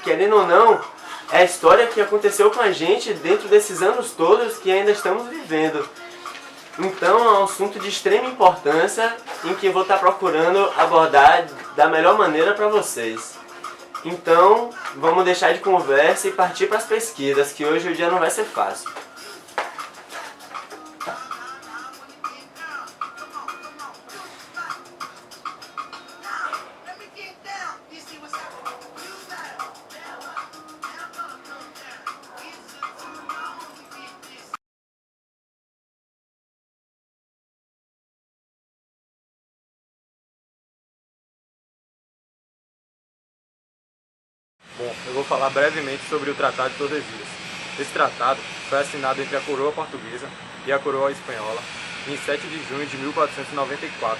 querendo ou não, é a história que aconteceu com a gente dentro desses anos todos que ainda estamos vivendo. Então é um assunto de extrema importância em que eu vou estar procurando abordar da melhor maneira para vocês. Então vamos deixar de conversa e partir para as pesquisas, que hoje o dia não vai ser fácil. Bom, eu vou falar brevemente sobre o Tratado de Tordesilhas. Esse tratado foi assinado entre a coroa portuguesa e a coroa espanhola em 7 de junho de 1494,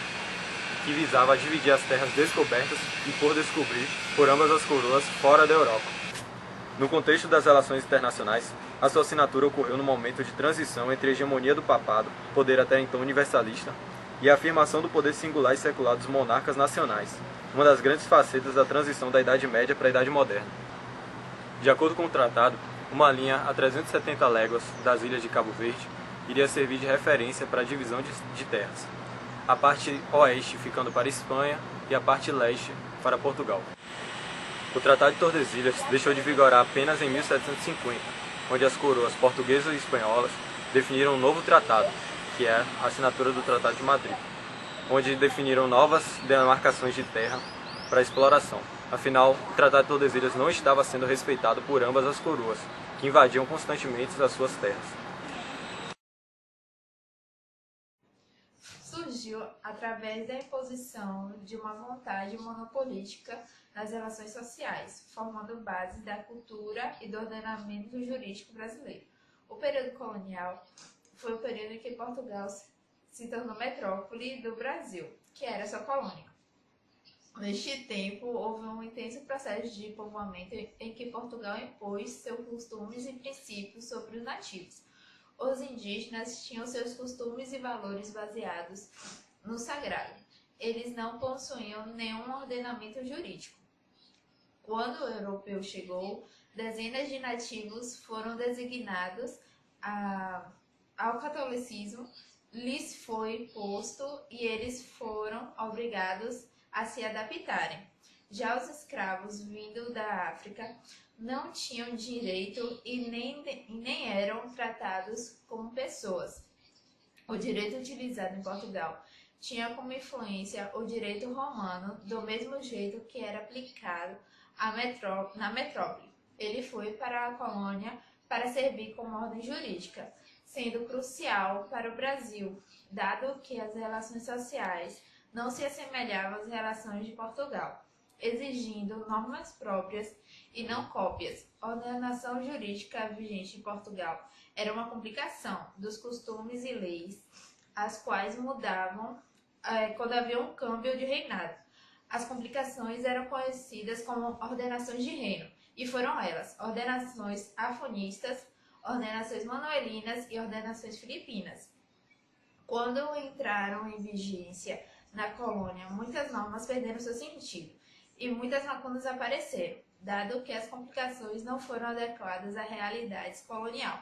que visava dividir as terras descobertas e por descobrir por ambas as coroas fora da Europa. No contexto das relações internacionais, a sua assinatura ocorreu no momento de transição entre a hegemonia do papado, poder até então universalista, e a afirmação do poder singular e secular dos monarcas nacionais, uma das grandes facetas da transição da Idade Média para a Idade Moderna. De acordo com o tratado, uma linha a 370 léguas das ilhas de Cabo Verde iria servir de referência para a divisão de terras, a parte oeste ficando para a Espanha e a parte leste para Portugal. O Tratado de Tordesilhas deixou de vigorar apenas em 1750, onde as coroas portuguesas e espanholas definiram um novo tratado, que é a assinatura do Tratado de Madrid, onde definiram novas demarcações de terra para exploração. Afinal, o Tratado de Tordesilhas não estava sendo respeitado por ambas as coroas, que invadiam constantemente as suas terras. Surgiu através da imposição de uma vontade monopolítica nas relações sociais, formando base da cultura e do ordenamento jurídico brasileiro. O período colonial foi o período em que Portugal se tornou metrópole do Brasil, que era sua colônia. Neste tempo, houve um intenso processo de povoamento em que Portugal impôs seus costumes e princípios sobre os nativos. Os indígenas tinham seus costumes e valores baseados no sagrado. Eles não possuíam nenhum ordenamento jurídico. Quando o europeu chegou, dezenas de nativos foram designados ao catolicismo, lhes foi posto e eles foram obrigados a se adaptarem. Já os escravos vindo da África não tinham direito e nem eram tratados como pessoas. O direito utilizado em Portugal tinha como influência o direito romano, do mesmo jeito que era aplicado na metrópole. Ele foi para a colônia para servir como ordem jurídica, sendo crucial para o Brasil, dado que as relações sociais não se assemelhavam às relações de Portugal, exigindo normas próprias e não cópias. A ordenação jurídica vigente em Portugal era uma complicação dos costumes e leis, as quais mudavam quando havia um câmbio de reinado. As complicações eram conhecidas como ordenações de reino, e foram elas: ordenações afonistas, ordenações manuelinas e ordenações filipinas. Quando entraram em vigência na colônia, muitas normas perderam seu sentido e muitas lacunas apareceram, dado que as complicações não foram adequadas à realidade colonial.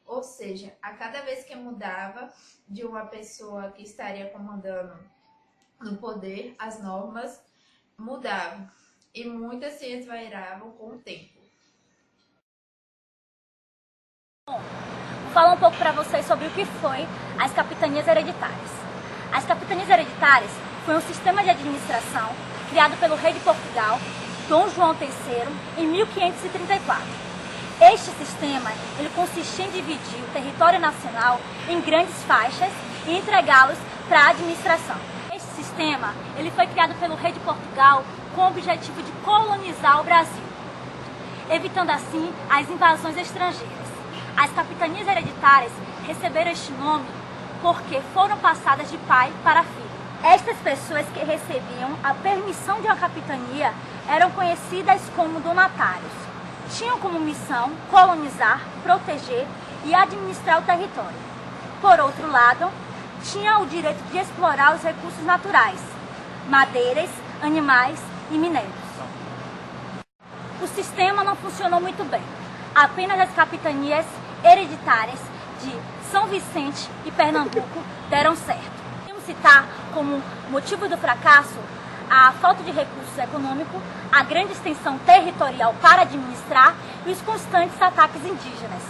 Ou seja, a cada vez que mudava de uma pessoa que estaria comandando no poder, as normas mudavam e muitas se esvairavam com o tempo. Bom, vou falar um pouco para vocês sobre o que foi as capitanias hereditárias. As capitanias hereditárias foi um sistema de administração criado pelo rei de Portugal, Dom João III, em 1534. Este sistema ele consistia em dividir o território nacional em grandes faixas e entregá-los para a administração. Este sistema ele foi criado pelo rei de Portugal com o objetivo de colonizar o Brasil, evitando assim as invasões estrangeiras. As capitanias hereditárias receberam este nome porque foram passadas de pai para filho. Estas pessoas que recebiam a permissão de uma capitania eram conhecidas como donatários. Tinham como missão colonizar, proteger e administrar o território. Por outro lado, tinham o direito de explorar os recursos naturais, madeiras, animais e minérios. o sistema não funcionou muito bem. Apenas as capitanias hereditárias de São Vicente e Pernambuco deram certo. Podemos citar como motivo do fracasso a falta de recursos econômicos, a grande extensão territorial para administrar e os constantes ataques indígenas.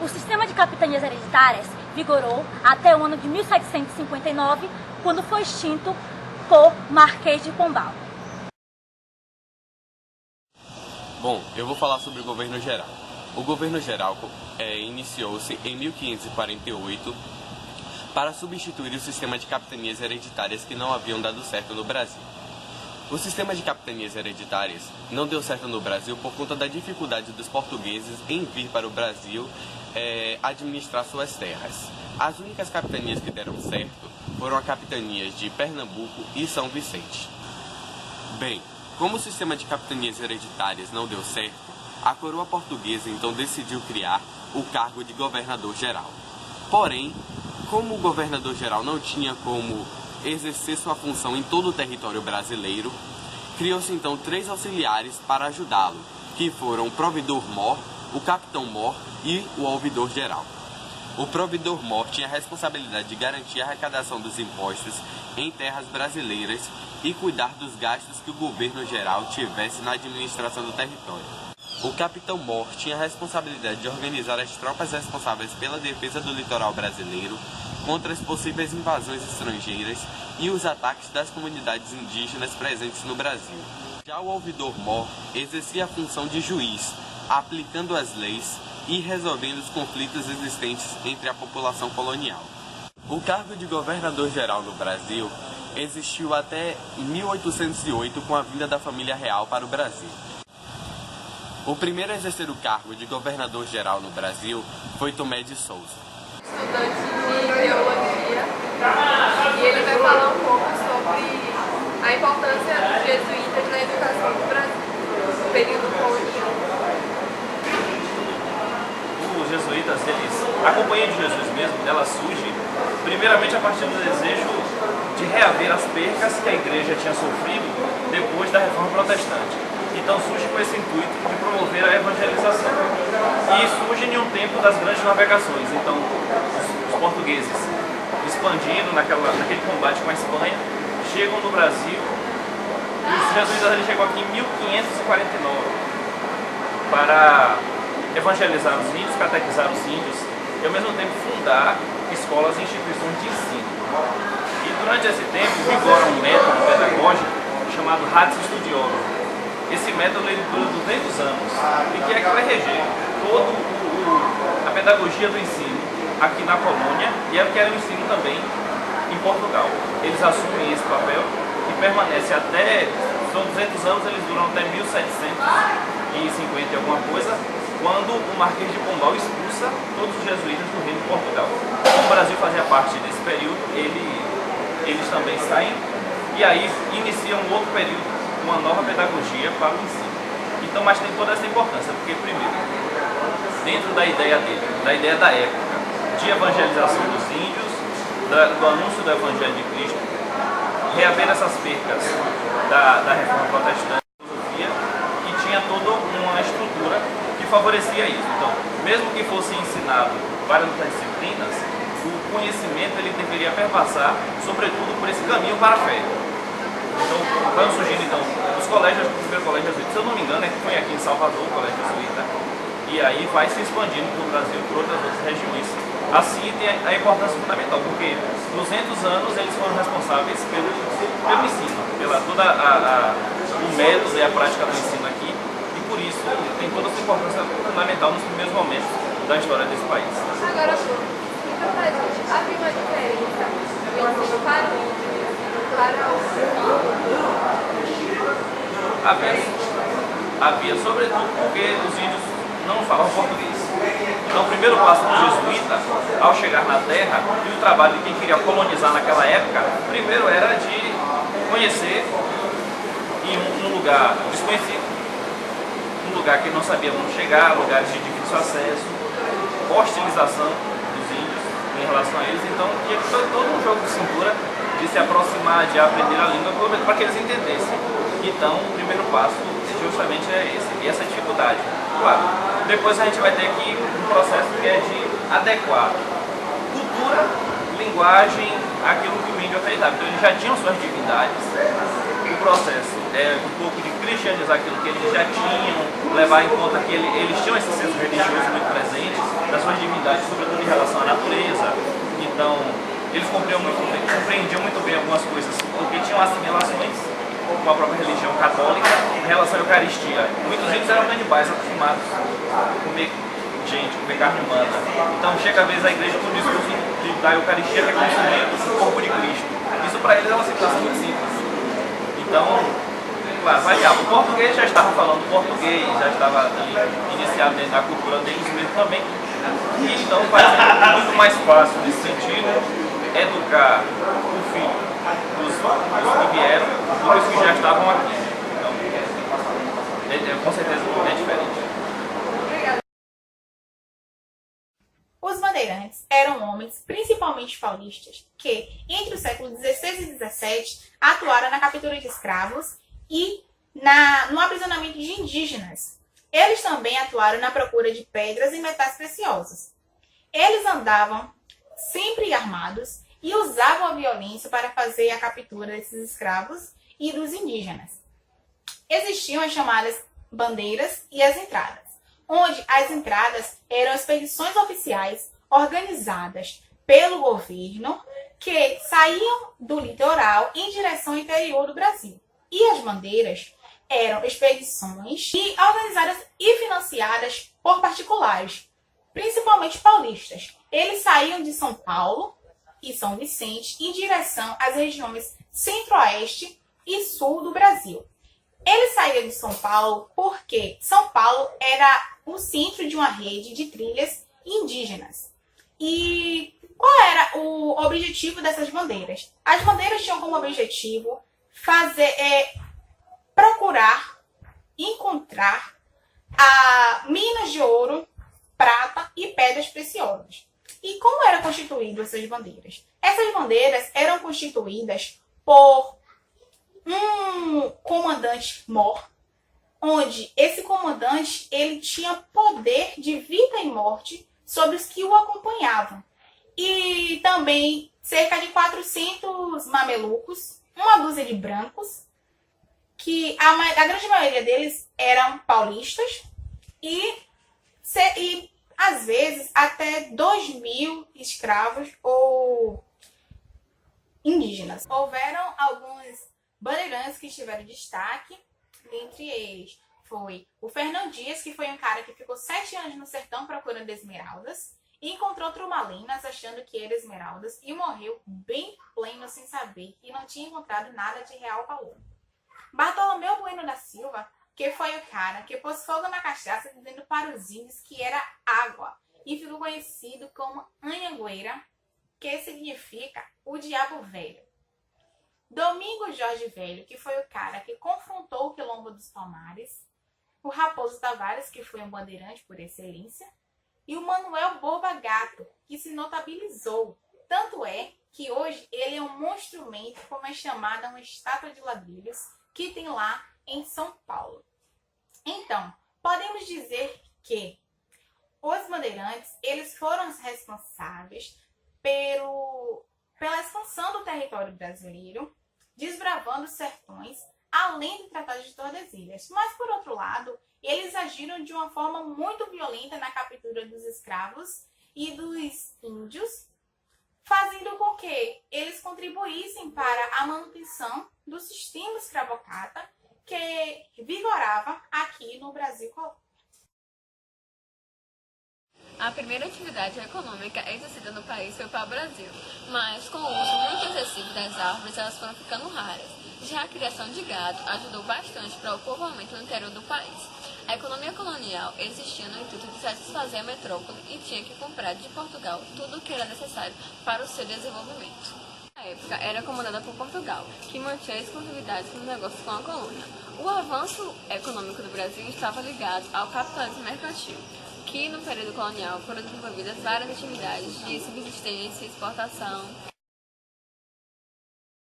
O sistema de capitanias hereditárias vigorou até o ano de 1759, quando foi extinto por Marquês de Pombal. Bom, eu vou falar sobre o governo geral. O governo geral iniciou-se em 1548 para substituir o sistema de capitanias hereditárias que não haviam dado certo no Brasil. O sistema de capitanias hereditárias não deu certo no Brasil por conta da dificuldade dos portugueses em vir para o Brasil administrar suas terras. As únicas capitanias que deram certo foram as capitanias de Pernambuco e São Vicente. Bem, como o sistema de capitanias hereditárias não deu certo, a coroa portuguesa então decidiu criar o cargo de governador-geral. Porém, como o governador-geral não tinha como exercer sua função em todo o território brasileiro, criou-se então 3 auxiliares para ajudá-lo, que foram o provedor-mor, o capitão-mor e o ouvidor-geral. O provedor-mor tinha a responsabilidade de garantir a arrecadação dos impostos em terras brasileiras e cuidar dos gastos que o governo geral tivesse na administração do território. O capitão-mor tinha a responsabilidade de organizar as tropas responsáveis pela defesa do litoral brasileiro contra as possíveis invasões estrangeiras e os ataques das comunidades indígenas presentes no Brasil. Já o ouvidor-mor exercia a função de juiz, aplicando as leis e resolvendo os conflitos existentes entre a população colonial. O cargo de governador-geral no Brasil existiu até 1808 com a vinda da família real para o Brasil. O primeiro a exercer o cargo de governador-geral no Brasil foi Tomé de Souza. Estudante de teologia, e ele vai falar um pouco sobre a importância dos jesuítas na educação do Brasil, no período colonial. Os jesuítas, a companhia de Jesus mesmo, ela surge primeiramente a partir do desejo de reaver as percas que a igreja tinha sofrido depois da reforma protestante. Então surge com esse intuito de promover a evangelização. E surge em um tempo das grandes navegações. Então os portugueses, expandindo naquele combate com a Espanha, chegam no Brasil e os jesuítas chegam aqui em 1549 para evangelizar os índios, catequizar os índios e ao mesmo tempo fundar escolas e instituições de ensino. E durante esse tempo vigora um método pedagógico chamado Ratio Studiorum. Esse método ele dura 200 anos e que é que vai reger toda a pedagogia do ensino aqui na colônia e é o que era o ensino também em Portugal. Eles assumem esse papel e permanece até, são 200 anos, eles duram até 1750 e alguma coisa, quando o Marquês de Pombal expulsa todos os jesuítas do reino de Portugal. Como o Brasil fazia parte desse período, eles também saem e aí iniciam um outro período, uma nova pedagogia para o ensino. Então, mas tem toda essa importância, porque primeiro, dentro da ideia dele, da ideia da época, de evangelização dos índios, do anúncio do Evangelho de Cristo, reaver essas percas da reforma protestante, e tinha toda uma estrutura que favorecia isso. Então, mesmo que fosse ensinado várias outras disciplinas, o conhecimento ele deveria perpassar, sobretudo, por esse caminho para a fé. Então, vão surgindo os colégios, o primeiro colégio jesuíta, se eu não me engano, foi aqui em Salvador, o colégio jesuíta, e aí vai se expandindo para o Brasil, por outras regiões. Assim tem a importância fundamental, porque 200 anos eles foram responsáveis pelo ensino, pela toda o método e a prática do ensino aqui, e por isso tem toda essa importância fundamental nos primeiros momentos da história desse país. Agora, explica pra gente, havia uma diferença do ensino para o índio Havia, sobretudo porque os índios não falavam português. Então o primeiro passo do jesuíta, ao chegar na terra, e o trabalho de quem queria colonizar naquela época, primeiro era de conhecer em um lugar desconhecido, um lugar que não sabíamos chegar, lugares de difícil acesso, hostilização dos índios em relação a eles. Então tinha todo um jogo de cintura de se aproximar, de aprender a língua, para que eles entendessem. Então, o primeiro passo justamente é esse, e essa dificuldade. Claro, depois a gente vai ter aqui um processo que é de adequar cultura, linguagem, aquilo que o índio acreditava. Então eles já tinham suas divindades. O processo é um pouco de cristianizar aquilo que eles já tinham, levar em conta que eles tinham esse senso religioso muito presente, das suas divindades, sobretudo em relação à natureza. Então, eles compreendiam muito bem algumas coisas, porque tinham assimilações com a própria religião católica em relação à Eucaristia. Muitos índios eram canibais, acostumados a comer gente, comer carne humana. Então chega a vez a igreja com o discurso da Eucaristia que é consumir o corpo de Cristo. Isso para eles é uma situação muito simples. Então, claro, variava. O português já estava falando português, já estava iniciado dentro da cultura deles mesmo também. E então vai ser muito mais fácil nesse sentido educar o filho dos que vieram do que os que já estavam aqui. Então, com certeza é diferente. Os bandeirantes eram homens, principalmente paulistas, que, entre os séculos XVI e XVII, atuaram na captura de escravos e no aprisionamento de indígenas. Eles também atuaram na procura de pedras e metais preciosos. Eles andavam sempre armados e usavam a violência para fazer a captura desses escravos e dos indígenas. Existiam as chamadas bandeiras e as entradas, onde as entradas eram expedições oficiais organizadas pelo governo que saíam do litoral em direção ao interior do Brasil. E as bandeiras eram expedições organizadas e financiadas por particulares, principalmente paulistas. Eles saíam de São Paulo e São Vicente em direção às regiões centro-oeste e sul do Brasil. Eles saíam de São Paulo porque São Paulo era o centro de uma rede de trilhas indígenas. E qual era o objetivo dessas bandeiras? As bandeiras tinham como objetivo procurar encontrar minas de ouro, prata e pedras preciosas. E como eram constituídas essas bandeiras? Essas bandeiras eram constituídas por um comandante-mor, onde esse comandante ele tinha poder de vida e morte sobre os que o acompanhavam. E também cerca de 400 mamelucos, uma dúzia de brancos, que a grande maioria deles eram paulistas, e às vezes até 2.000 escravos ou indígenas. Houveram alguns bandeirantes que tiveram destaque, dentre eles foi o Fernão Dias, que foi um cara que ficou 7 anos no sertão procurando esmeraldas, e encontrou turmalinas achando que era esmeraldas e morreu bem pleno sem saber que não tinha encontrado nada de real valor. Bartolomeu Bueno da Silva, que foi o cara que pôs fogo na cachaça dizendo para os índios que era água e ficou conhecido como Anhangueira, que significa o diabo velho. Domingos Jorge Velho, que foi o cara que confrontou o Quilombo dos Palmares, o Raposo Tavares, que foi um bandeirante por excelência, e o Manuel Borba Gato, que se notabilizou. Tanto é que hoje ele é um monstrumento, como é chamada uma estátua de ladrilhos, que tem lá em São Paulo. Então, podemos dizer que os bandeirantes eles foram os responsáveis pela expansão do território brasileiro, desbravando os sertões, além do Tratado de Tordesilhas. Mas, por outro lado, eles agiram de uma forma muito violenta na captura dos escravos e dos índios, fazendo com que eles contribuíssem para a manutenção do sistema escravocrata que vigorava aqui no Brasil colônia. A primeira atividade econômica exercida no país foi o pau-brasil, mas com o uso muito excessivo das árvores, elas foram ficando raras. Já a criação de gado ajudou bastante para o povoamento no interior do país. A economia colonial existia no intuito de satisfazer a metrópole e tinha que comprar de Portugal tudo o que era necessário para o seu desenvolvimento. Na época era comandada por Portugal, que mantinha exclusividade nos negócios com a colônia. O avanço econômico do Brasil estava ligado ao capitalismo mercantil, que no período colonial foram desenvolvidas várias atividades de subsistência e exportação.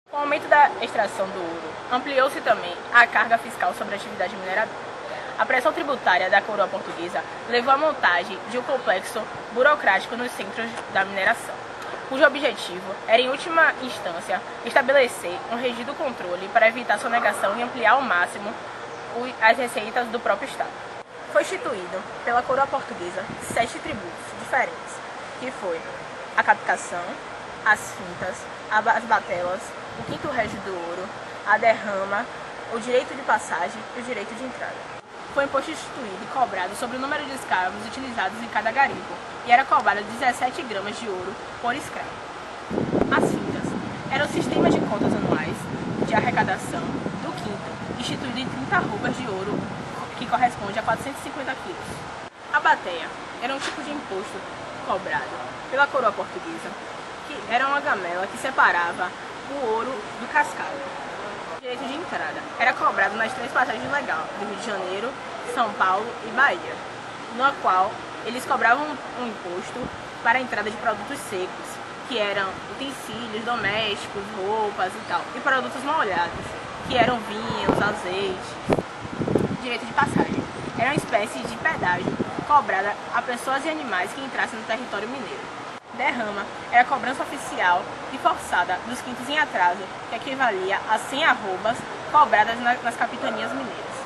Com o aumento da extração do ouro, ampliou-se também a carga fiscal sobre a atividade mineradora. A pressão tributária da coroa portuguesa levou à montagem de um complexo burocrático nos centros da mineração, cujo objetivo era, em última instância, estabelecer um rígido controle para evitar sonegação e ampliar ao máximo as receitas do próprio Estado. Foi instituído pela coroa portuguesa 7 tributos diferentes, que foi a captação, as fintas, as batelas, o quinto régio do ouro, a derrama, o direito de passagem e o direito de entrada. Foi imposto instituído e cobrado sobre o número de escravos utilizados em cada garimpo, e era cobrado 17 gramas de ouro por escravo. As fintas eram o sistema de contas anuais de arrecadação do quinto, instituído em 30 arrobas de ouro, que corresponde a 450 quilos. A bateia era um tipo de imposto cobrado pela coroa portuguesa, que era uma gamela que separava o ouro do cascalho. O direito de entrada era cobrado nas 3 passagens legais do Rio de Janeiro, São Paulo e Bahia, no qual eles cobravam um imposto para a entrada de produtos secos, que eram utensílios domésticos, roupas e tal, e produtos molhados, que eram vinhos, azeites. Direito de passagem era uma espécie de pedágio cobrada a pessoas e animais que entrassem no território mineiro. Derrama era a cobrança oficial e forçada dos quintos em atraso, que equivalia a 100 arrobas cobradas nas capitanias mineiras.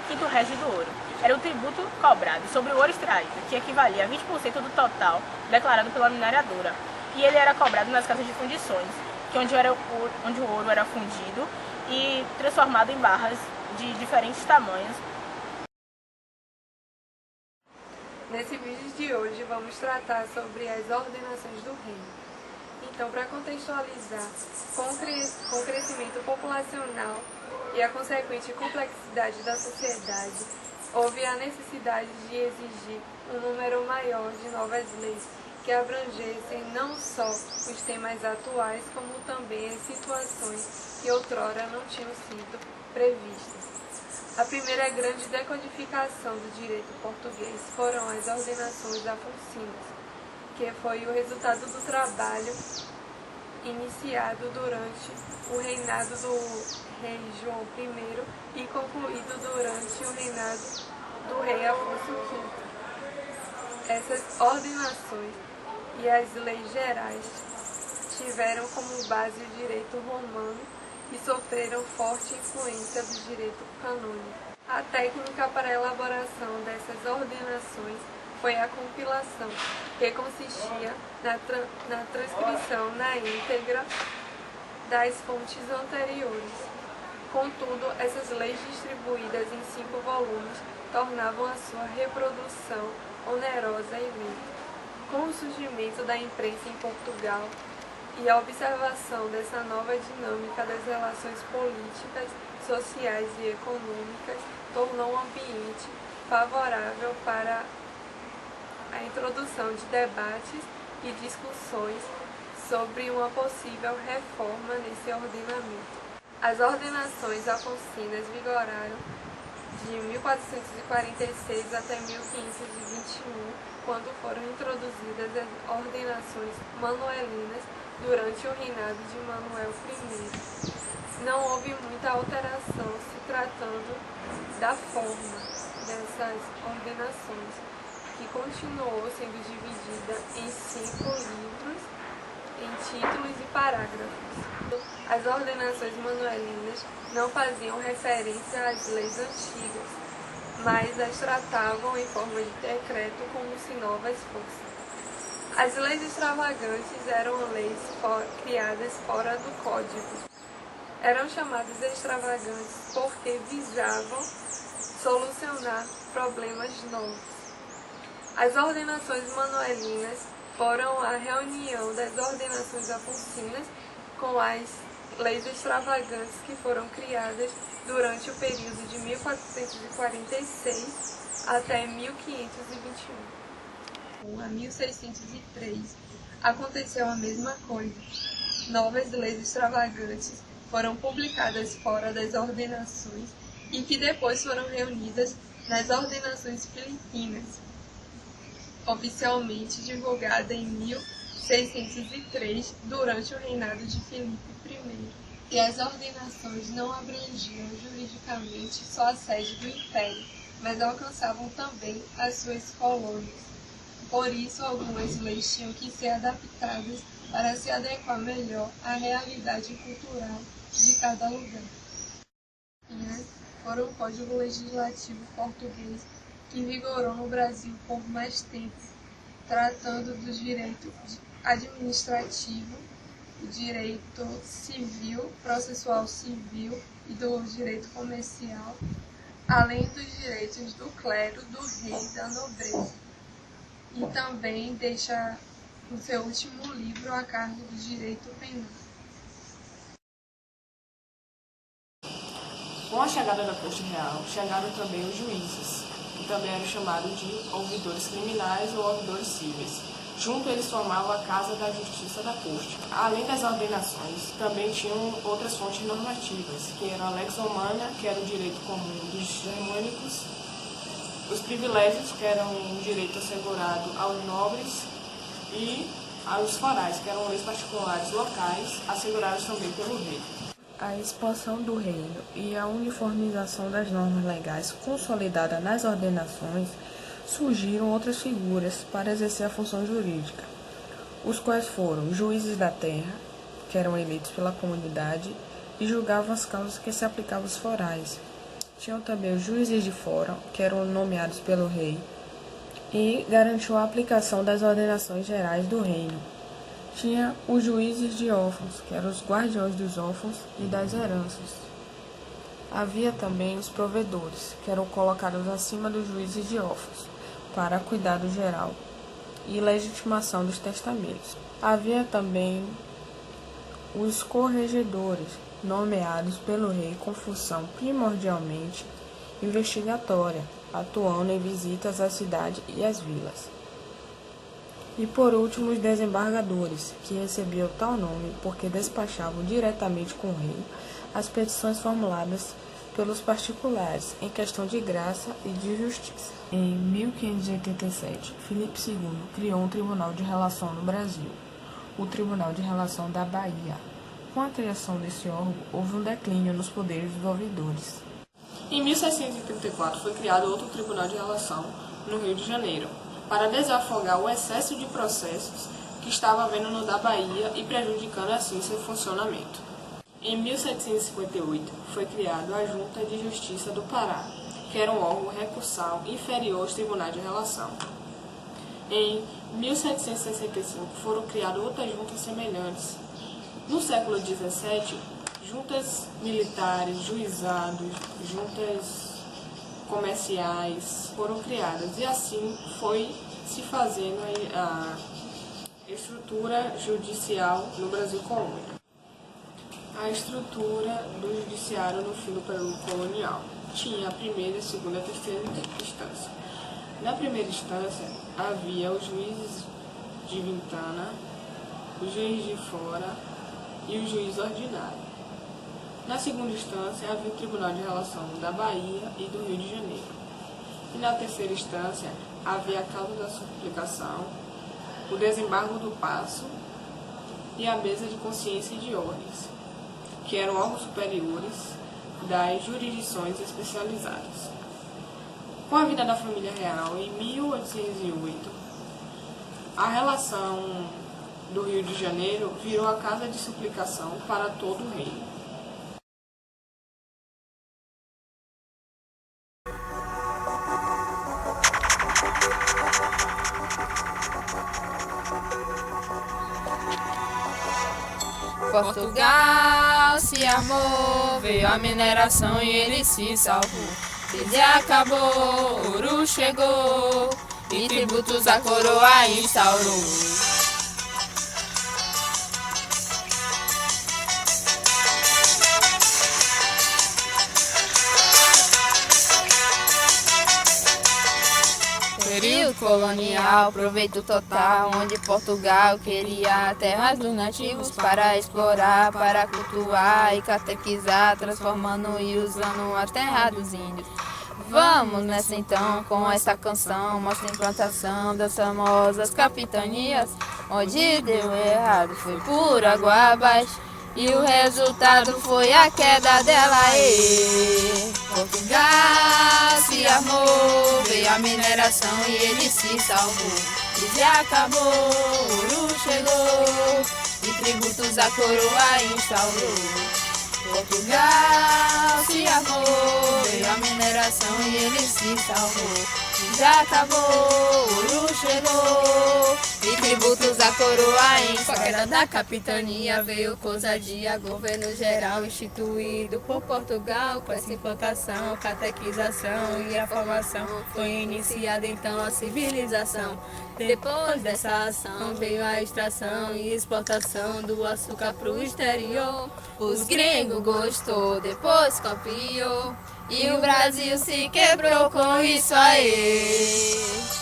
Quinto régio do ouro era o tributo cobrado sobre o ouro extraído, que equivalia a 20% do total declarado pela mineradora, e ele era cobrado nas casas de fundições, onde o ouro era fundido e transformado em barras de diferentes tamanhos. Nesse vídeo de hoje vamos tratar sobre as ordenações do reino. Então, para contextualizar, com o crescimento populacional e a consequente complexidade da sociedade, houve a necessidade de exigir um número maior de novas leis que abrangessem não só os temas atuais, como também as situações que outrora não tinham sido previstas. A primeira grande decodificação do direito português foram as ordenações afonsinas, que foi o resultado do trabalho iniciado durante o reinado do rei João I e concluído durante o reinado do rei Afonso V. Essas ordenações e as leis gerais tiveram como base o direito romano e sofreram forte influência do direito canônico. A técnica para a elaboração dessas ordenações foi a compilação, que consistia na transcrição na íntegra das fontes anteriores. Contudo, essas leis distribuídas em 5 volumes tornavam a sua reprodução onerosa e lenta. Com o surgimento da imprensa em Portugal, e a observação dessa nova dinâmica das relações políticas, sociais e econômicas tornou um ambiente favorável para a introdução de debates e discussões sobre uma possível reforma nesse ordenamento. As ordenações afonsinas vigoraram de 1446 até 1521, quando foram introduzidas as ordenações manuelinas durante o reinado de Manuel I. Não houve muita alteração se tratando da forma dessas ordenações, que continuou sendo dividida em 5 livros, em títulos e parágrafos. As ordenações manuelinas não faziam referência às leis antigas, mas as tratavam em forma de decreto como se novas fossem. As leis extravagantes eram leis criadas fora do código. Eram chamadas extravagantes porque visavam solucionar problemas novos. As ordenações manuelinas foram a reunião das ordenações afonsinas com as leis extravagantes que foram criadas durante o período de 1446 até 1521. A 1603 aconteceu a mesma coisa. Novas leis extravagantes foram publicadas fora das ordenações e que depois foram reunidas nas ordenações filipinas, oficialmente divulgada em 1603 durante o reinado de Filipe I. E as ordenações não abrangiam juridicamente só a sede do Império, mas alcançavam também as suas colônias. Por isso, algumas leis tinham que ser adaptadas para se adequar melhor à realidade cultural de cada lugar. Foram o Código Legislativo Português que vigorou no Brasil por mais tempo, tratando do direito administrativo, o direito civil, processual civil e do direito comercial, além dos direitos do clero, do rei e da nobreza. E também deixa no seu último livro a cargo do direito penal. Com a chegada da corte real, chegaram também os juízes, que também eram chamados de ouvidores criminais ou ouvidores cíveis. Junto eles formavam a Casa da Justiça da Corte. Além das ordenações, também tinham outras fontes normativas, que eram a Lex Romana, que era o direito comum dos germânicos, os privilégios, que eram um direito assegurado aos nobres, e aos forais, que eram leis particulares locais, asseguradas também pelo rei. A expansão do reino e a uniformização das normas legais consolidada nas ordenações, surgiram outras figuras para exercer a função jurídica, os quais foram juízes da terra, que eram eleitos pela comunidade e julgavam as causas que se aplicavam aos forais. Tinham também os juízes de fora, que eram nomeados pelo rei, e garantiu a aplicação das ordenações gerais do reino. Tinha os juízes de órfãos, que eram os guardiões dos órfãos e das heranças. Havia também os provedores, que eram colocados acima dos juízes de órfãos, para cuidado geral e legitimação dos testamentos. Havia também os corregedores, nomeados pelo rei com função primordialmente investigatória, atuando em visitas às cidades e às vilas. E por último, os desembargadores, que recebiam tal nome porque despachavam diretamente com o rei as petições formuladas pelos particulares em questão de graça e de justiça. Em 1587, Filipe II criou um Tribunal de Relação no Brasil, o Tribunal de Relação da Bahia. Com a criação desse órgão, houve um declínio nos poderes dos ouvidores. Em 1734 foi criado outro Tribunal de Relação no Rio de Janeiro, para desafogar o excesso de processos que estava havendo no da Bahia e prejudicando assim seu funcionamento. Em 1758 foi criado a Junta de Justiça do Pará, que era um órgão recursal inferior aos tribunais de relação. Em 1765 foram criadas outras juntas semelhantes. No século XVII, juntas militares, juizados, juntas comerciais foram criadas e assim foi se fazendo a estrutura judicial no Brasil colônia. A estrutura do judiciário no fim do período colonial tinha a primeira, a segunda e a terceira instância. Na primeira instância havia os juízes de vintana, o juiz de fora e o juiz ordinário. Na segunda instância havia o Tribunal de Relação da Bahia e do Rio de Janeiro. E na terceira instância havia a causa da suplicação, o desembargo do passo e a mesa de consciência e de ordens, que eram órgãos superiores das jurisdições especializadas. Com a vinda da família real em 1808, a relação do Rio de Janeiro virou a casa de suplicação para todo o reino. Portugal se armou, veio a mineração e ele se salvou. Sede acabou, ouro chegou, e tributos a coroa instaurou. Período colonial, proveito total, onde Portugal queria terras dos nativos para explorar, para cultuar e catequizar, transformando e usando a terra dos índios. Vamos nessa então com essa canção, mostra a implantação das famosas capitanias, onde deu errado foi por água abaixo. e o resultado foi a queda dela. Portugal se armou, veio a mineração e ele se salvou. Crise acabou, ouro chegou e tributos a coroa instaurou. Portugal se armou, veio a mineração e ele se salvou. Já acabou, ouro chegou e tributos a coroa em com a queda da capitania veio ousadia, governo geral instituído por Portugal. Com essa implantação, catequização e a formação foi iniciada então a civilização. Depois dessa ação veio a extração e exportação do açúcar pro exterior. Os gringos gostou, depois copiou e o Brasil se quebrou com isso aí.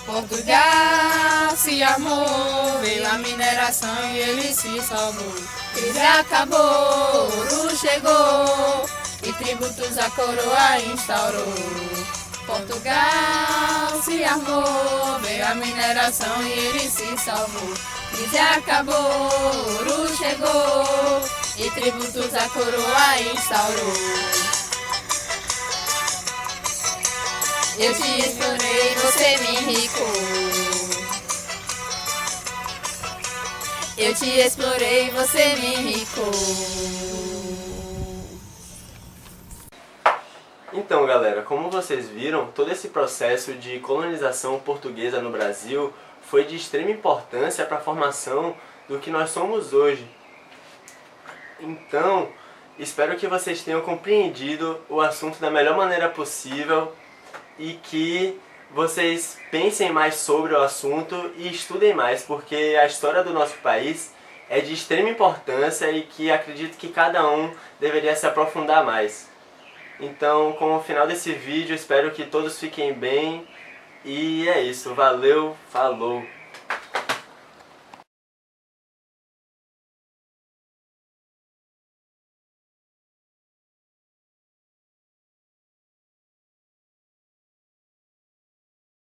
Portugal se armou, veio a mineração e ele se salvou. Crise acabou, ouro chegou e tributos a coroa instaurou. Portugal se armou, veio a mineração e ele se salvou. Crise acabou, ouro chegou e tributos a coroa instaurou. Eu te explorei, você me enricou. Eu te explorei, você me enricou. Então, galera, como vocês viram, todo esse processo de colonização portuguesa no Brasil foi de extrema importância para a formação do que nós somos hoje. Então, espero que vocês tenham compreendido o assunto da melhor maneira possível e que vocês pensem mais sobre o assunto e estudem mais, porque a história do nosso país é de extrema importância e que acredito que cada um deveria se aprofundar mais. Então, com o final desse vídeo, espero que todos fiquem bem e é isso. Valeu, falou!